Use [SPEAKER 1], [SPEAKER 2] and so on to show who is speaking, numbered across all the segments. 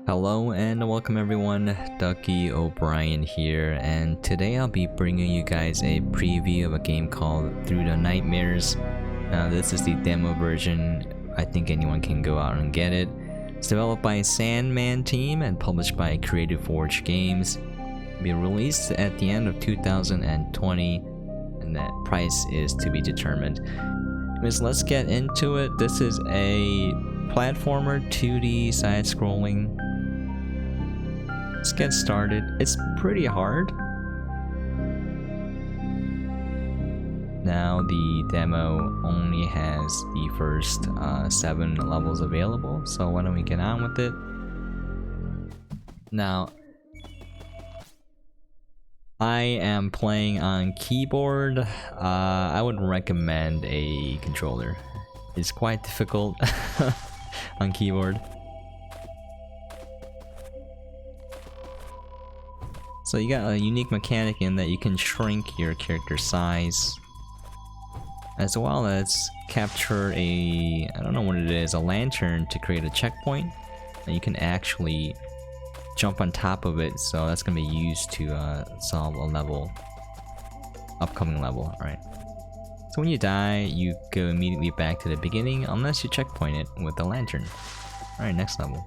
[SPEAKER 1] Hello and welcome everyone, duckyobrien here, and today I'll be bringing you guys a preview of a game called Through the Nightmares. Now this is the demo version. I think anyone can go out and get it. It's developed by Sandman team and published by CreativeForge games. It'll be released at the end of 2020 and that price is to be determined. Anyways, let's get into it. This is a platformer 2D side-scrolling. Let's get started. It's pretty hard. Now the demo only has the first 7 levels available, so why don't we get on with it. Now I am playing on keyboard. I would recommend a controller. It's quite difficult on keyboard. So you got a unique mechanic in that you can shrink your character size, as well as capture I don't know what it is, a lantern to create a checkpoint, and you can actually jump on top of it, so that's gonna be used to solve a upcoming level. Alright. So when you die, you go immediately back to the beginning unless you checkpoint it with the lantern. Alright, next level.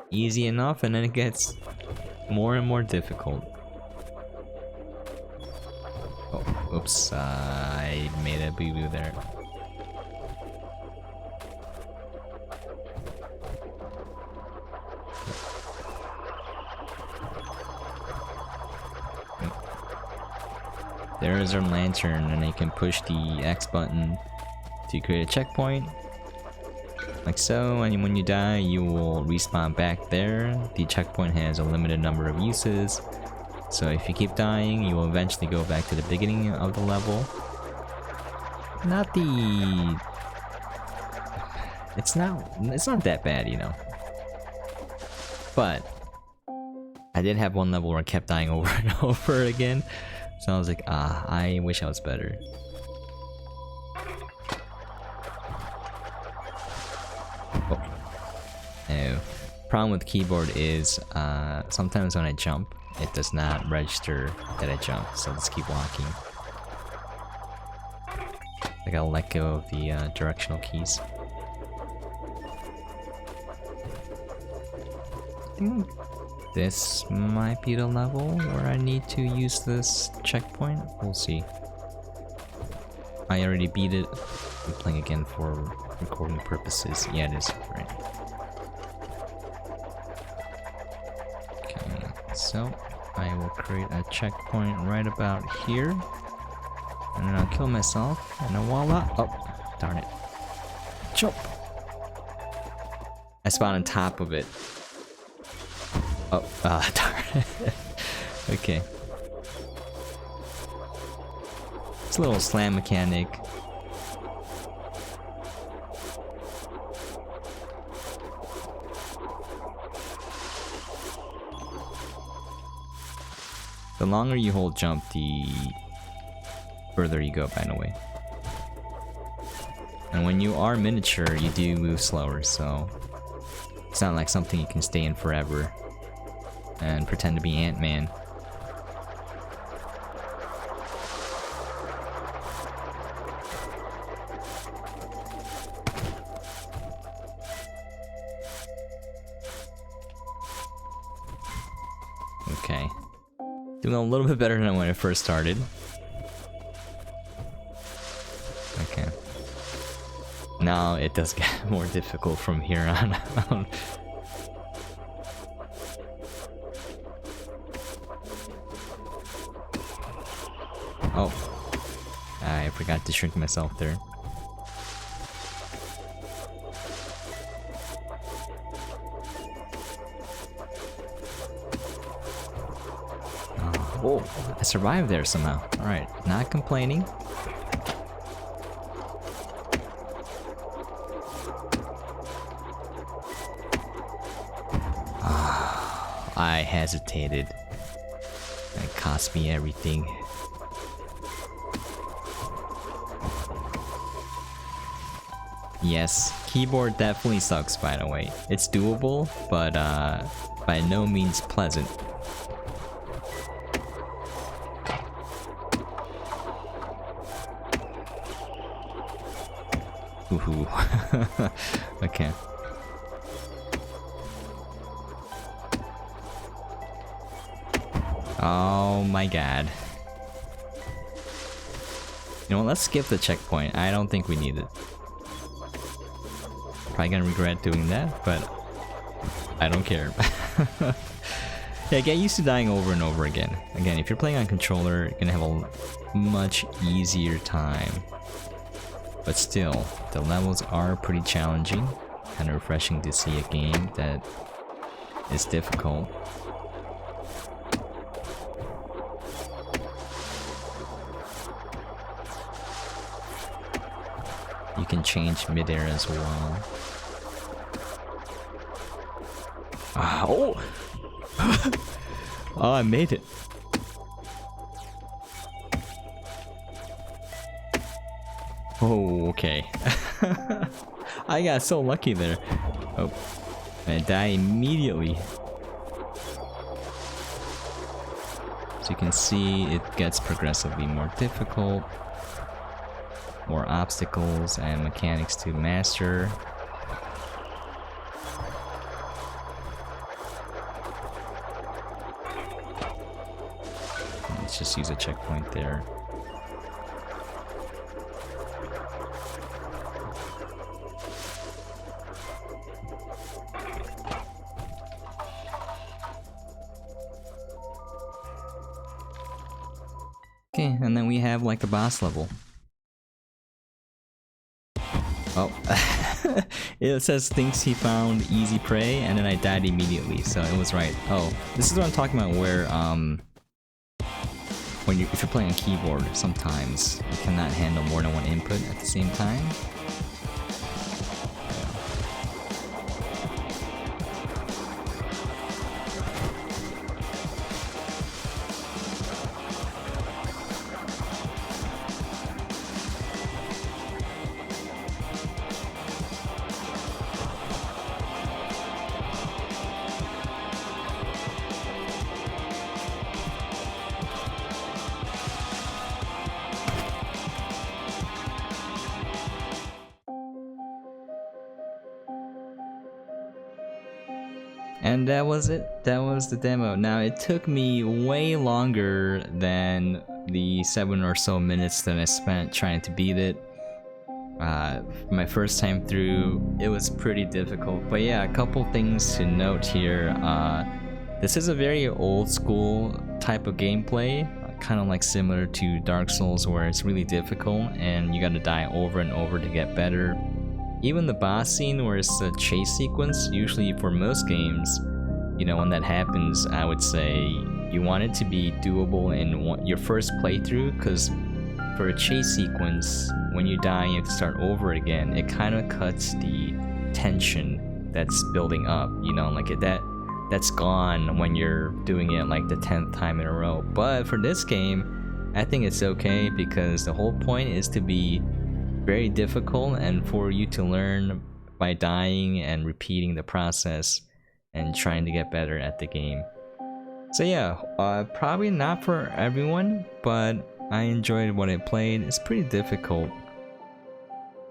[SPEAKER 1] Easy enough, and then it gets more and more difficult. Oh, oops, I made a boo-boo there. There is our lantern, and you can push the X button to create a checkpoint. Like so, and when you die, you will respawn back there. The checkpoint has a limited number of uses, so if you keep dying, you will eventually go back to the beginning of the level. It's not that bad, you know. But I did have one level where I kept dying over and over again, so I was like, I wish I was better. Problem with keyboard is sometimes when I jump, it does not register that I jump, so let's keep walking. I gotta let go of the directional keys. I think this might be the level where I need to use this checkpoint. We'll see. I already beat it. I'm playing again for recording purposes. Yeah, it is. Right. So, I will create a checkpoint right about here, and then I'll kill myself, and then voila! Oh, darn it. Jump! I spawned on top of it. Oh, darn it. Okay. It's a little slam mechanic. The longer you hold jump, the further you go, by the way. And when you are miniature, you do move slower, so it's not like something you can stay in forever and pretend to be Ant-Man. Okay. Doing a little bit better than when I first started. Okay. Now it does get more difficult from here on out. Oh. I forgot to shrink myself there. Oh, I survived there somehow. Alright, not complaining. I hesitated. It cost me everything. Yes, keyboard definitely sucks, by the way. It's doable, but by no means pleasant. Ooh. Okay. Oh my god. You know what, let's skip the checkpoint. I don't think we need it. Probably gonna regret doing that, but I don't care. Yeah, get used to dying over and over again. Again, if you're playing on controller, you're gonna have a much easier time. But still, the levels are pretty challenging. Kind of refreshing to see a game that is difficult. You can change mid-air as well. Oh! Oh, I made it. Oh, okay. I got so lucky there. Oh, I die immediately. So you can see it gets progressively more difficult. More obstacles and mechanics to master. Let's just use a checkpoint there. Okay, and then we have like the boss level. Oh, it says thinks he found easy prey, and then I died immediately, so it was right. Oh, this is what I'm talking about, where if you're playing a keyboard, sometimes you cannot handle more than one input at the same time. And that was it. That was the demo. Now, it took me way longer than the 7 or so minutes that I spent trying to beat it. My first time through, it was pretty difficult. But yeah, a couple things to note here. This is a very old school type of gameplay, kind of like similar to Dark Souls, where it's really difficult and you gotta die over and over to get better. Even the boss scene where it's a chase sequence, usually for most games, you know, when that happens, I would say you want it to be doable in your first playthrough, because for a chase sequence, when you die and you have to start over again, it kind of cuts the tension that's building up, you know, like that's gone when you're doing it like the 10th time in a row. But for this game, I think it's okay, because the whole point is to be very difficult and for you to learn by dying and repeating the process and trying to get better at the game. So yeah, probably not for everyone, but I enjoyed what I played. It's pretty difficult.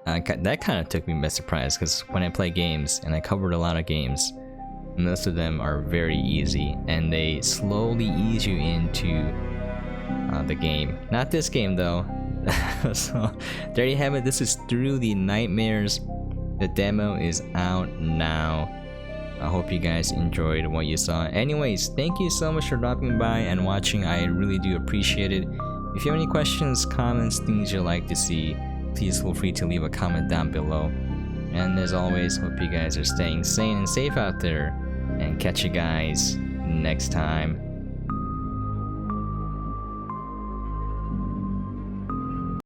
[SPEAKER 1] That kind of took me by surprise, because when I play games, and I covered a lot of games, most of them are very easy and they slowly ease you into the game. Not this game though. So there you have it. This is Through the Nightmares. The demo is out now. I hope you guys enjoyed what you saw. Anyways, thank you so much for dropping by and watching. I really do appreciate it. If you have any questions, comments, things you'd like to see, please feel free to leave a comment down below. And as always, hope you guys are staying sane and safe out there, and catch you guys next time.